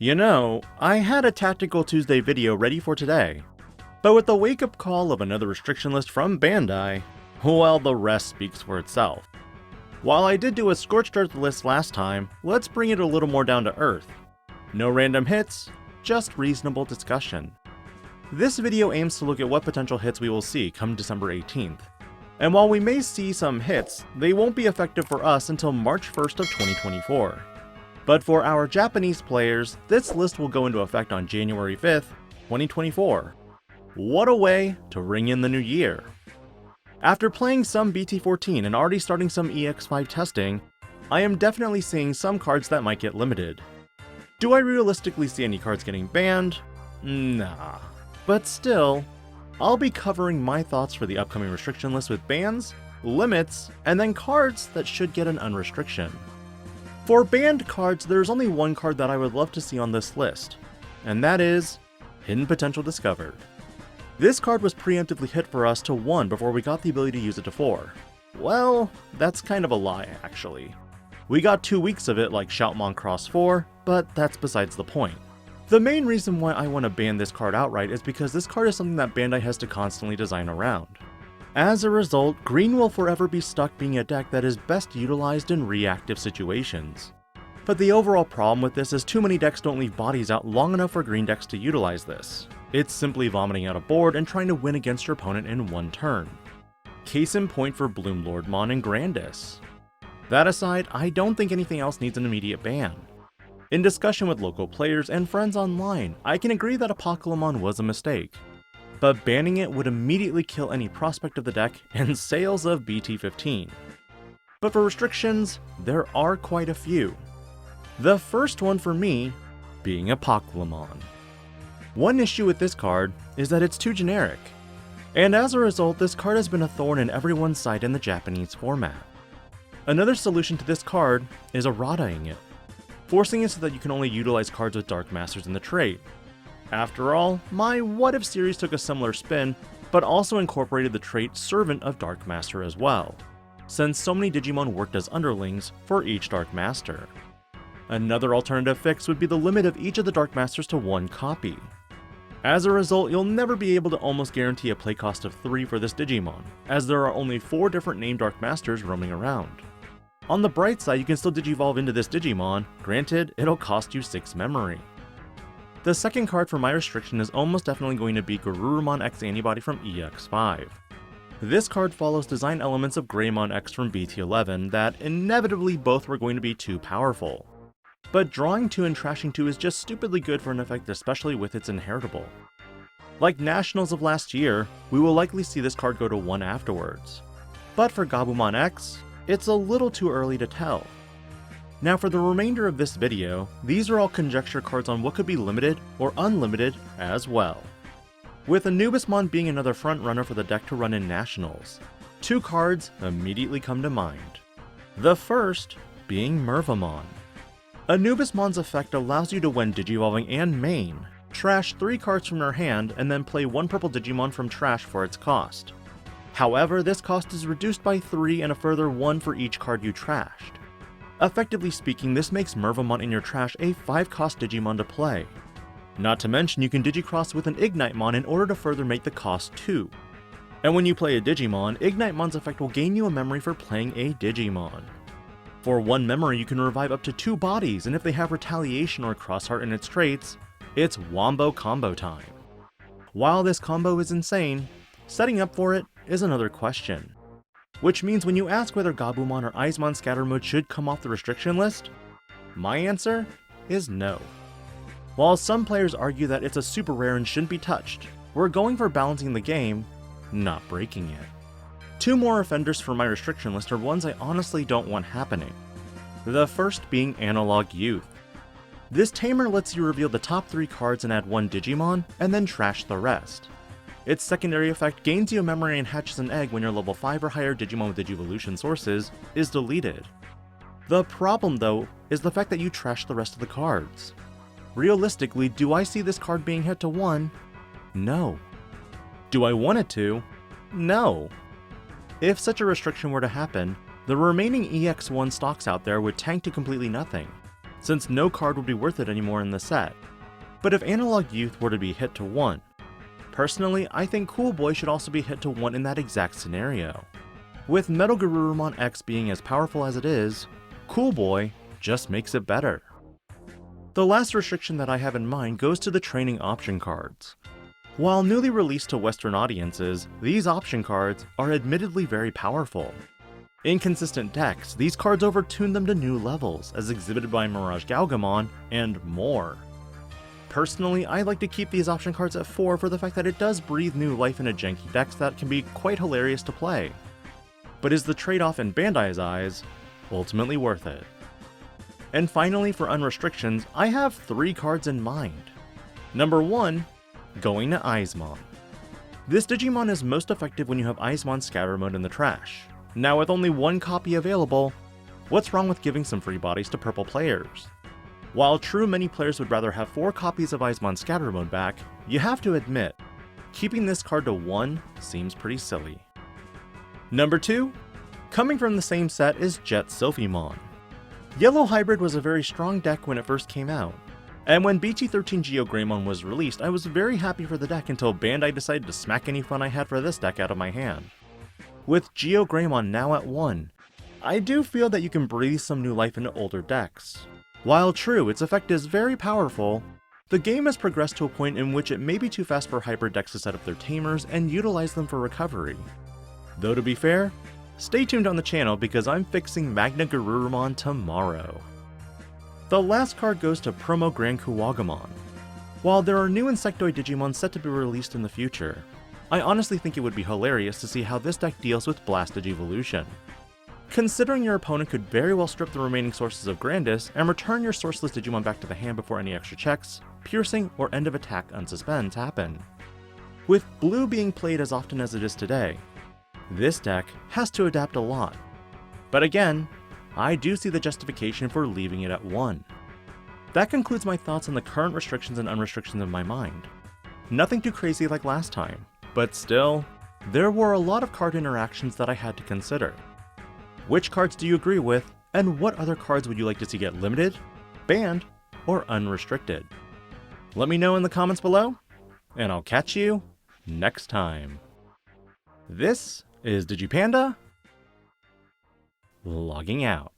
You know, I had a Tactical Tuesday video ready for today, but with the wake-up call of another restriction list from Bandai, well, the rest speaks for itself. While I did do a scorched earth list last time, let's bring it a little more down to earth. No random hits, just reasonable discussion. This video aims to look at what potential hits we will see come December 18th. And while we may see some hits, they won't be effective for us until March 1st of 2024. But for our Japanese players, this list will go into effect on January 5th, 2024. What a way to ring in the new year! After playing some BT14 and already starting some EX5 testing, I am definitely seeing some cards that might get limited. Do I realistically see any cards getting banned? Nah. But still, I'll be covering my thoughts for the upcoming restriction list with bans, limits, and then cards that should get an unrestriction. For banned cards, there's only one card that I would love to see on this list, and that is Hidden Potential Discovered. This card was preemptively hit for us to 1 before we got the ability to use it to 4. Well, that's kind of a lie, actually. We got 2 weeks of it like Shoutmon Cross 4, but that's besides the point. The main reason why I want to ban this card outright is because this card is something that Bandai has to constantly design around. As a result, green will forever be stuck being a deck that is best utilized in reactive situations. But the overall problem with this is too many decks don't leave bodies out long enough for green decks to utilize this. It's simply vomiting out a board and trying to win against your opponent in one turn. Case in point for Bloomlordmon and Grandis. That aside, I don't think anything else needs an immediate ban. In discussion with local players and friends online, I can agree that Apocalypse was a mistake, but banning it would immediately kill any prospect of the deck and sales of BT15. But for restrictions, there are quite a few. The first one for me being Apocalypse. One issue with this card is that it's too generic, and as a result this card has been a thorn in everyone's side in the Japanese format. Another solution to this card is errataing it, forcing it so that you can only utilize cards with Dark Masters in the trait. After all, my What If series took a similar spin, but also incorporated the trait Servant of Dark Master as well, since so many Digimon worked as underlings for each Dark Master. Another alternative fix would be the limit of each of the Dark Masters to 1 copy. As a result, you'll never be able to almost guarantee a play cost of 3 for this Digimon, as there are only 4 different named Dark Masters roaming around. On the bright side, you can still Digivolve into this Digimon, granted, it'll cost you 6 memory. The second card for my restriction is almost definitely going to be Garurumon X-Antibody from EX5. This card follows design elements of Greymon X from BT11 that inevitably both were going to be too powerful. But drawing 2 and trashing 2 is just stupidly good for an effect, especially with its inheritable. Like Nationals of last year, we will likely see this card go to 1 afterwards. But for Gabumon X, it's a little too early to tell. Now for the remainder of this video, these are all conjecture cards on what could be limited or unlimited as well. With Anubismon being another frontrunner for the deck to run in Nationals, 2 cards immediately come to mind. The first being Mervamon. Anubismon's effect allows you to, when Digivolving and main, trash 3 cards from your hand and then play 1 purple Digimon from trash for its cost. However, this cost is reduced by 3 and a further 1 for each card you trashed. Effectively speaking, this makes Mervamon in your trash a 5-cost Digimon to play. Not to mention, you can Digicross with an Ignitemon in order to further make the cost 2. And when you play a Digimon, Ignitemon's effect will gain you a memory for playing a Digimon. For 1 memory, you can revive up to 2 bodies, and if they have Retaliation or Crossheart in its traits, it's Wombo combo time. While this combo is insane, setting up for it is another question. Which means when you ask whether Gabumon or Eismon Scatter Mode should come off the restriction list, my answer is no. While some players argue that it's a super rare and shouldn't be touched, we're going for balancing the game, not breaking it. 2 more offenders for my restriction list are ones I honestly don't want happening. The first being Analog Youth. This tamer lets you reveal the top 3 cards and add 1 Digimon, and then trash the rest. Its secondary effect gains you a memory and hatches an egg when your level 5 or higher Digimon with Digivolution sources is deleted. The problem though, is the fact that you trash the rest of the cards. Realistically, do I see this card being hit to 1? No. Do I want it to? No. If such a restriction were to happen, the remaining EX1 stocks out there would tank to completely nothing, since no card would be worth it anymore in the set. But if Analog Youth were to be hit to 1, personally, I think Cool Boy should also be hit to 1 in that exact scenario. With Metal Garurumon X being as powerful as it is, Cool Boy just makes it better. The last restriction that I have in mind goes to the training option cards. While newly released to Western audiences, these option cards are admittedly very powerful. In consistent decks, these cards overtune them to new levels, as exhibited by Mirage Galgamon, and more. Personally, I like to keep these option cards at 4 for the fact that it does breathe new life into janky decks that can be quite hilarious to play. But is the trade-off in Bandai's eyes ultimately worth it? And finally, for unrestrictions, I have 3 cards in mind. Number 1, going to Eismon. This Digimon is most effective when you have Eismon Scatter Mode in the trash. Now with only 1 copy available, what's wrong with giving some free bodies to purple players? While true many players would rather have 4 copies of Eismon Scatter Mode back, you have to admit, keeping this card to 1 seems pretty silly. Number 2, coming from the same set is Jet Sophimon. Yellow Hybrid was a very strong deck when it first came out, and when BT13 Geogreymon was released, I was very happy for the deck until Bandai decided to smack any fun I had for this deck out of my hand. With Geogreymon now at 1, I do feel that you can breathe some new life into older decks. While true, its effect is very powerful, the game has progressed to a point in which it may be too fast for hybrid decks to set up their tamers and utilize them for recovery. Though to be fair, stay tuned on the channel because I'm fixing Magna Garurumon tomorrow. The last card goes to Promo Grand Kuwagamon. While there are new Insectoid Digimon set to be released in the future, I honestly think it would be hilarious to see how this deck deals with Blast Digivolution. Considering your opponent could very well strip the remaining sources of Grandis and return your sourceless Digimon back to the hand before any extra checks, piercing, or end of attack unsuspends happen. With blue being played as often as it is today, this deck has to adapt a lot. But again, I do see the justification for leaving it at 1. That concludes my thoughts on the current restrictions and unrestrictions in my mind. Nothing too crazy like last time, but still, there were a lot of card interactions that I had to consider. Which cards do you agree with, and what other cards would you like to see get limited, banned, or unrestricted? Let me know in the comments below, and I'll catch you next time. This is DIGI-PANDA, logging out.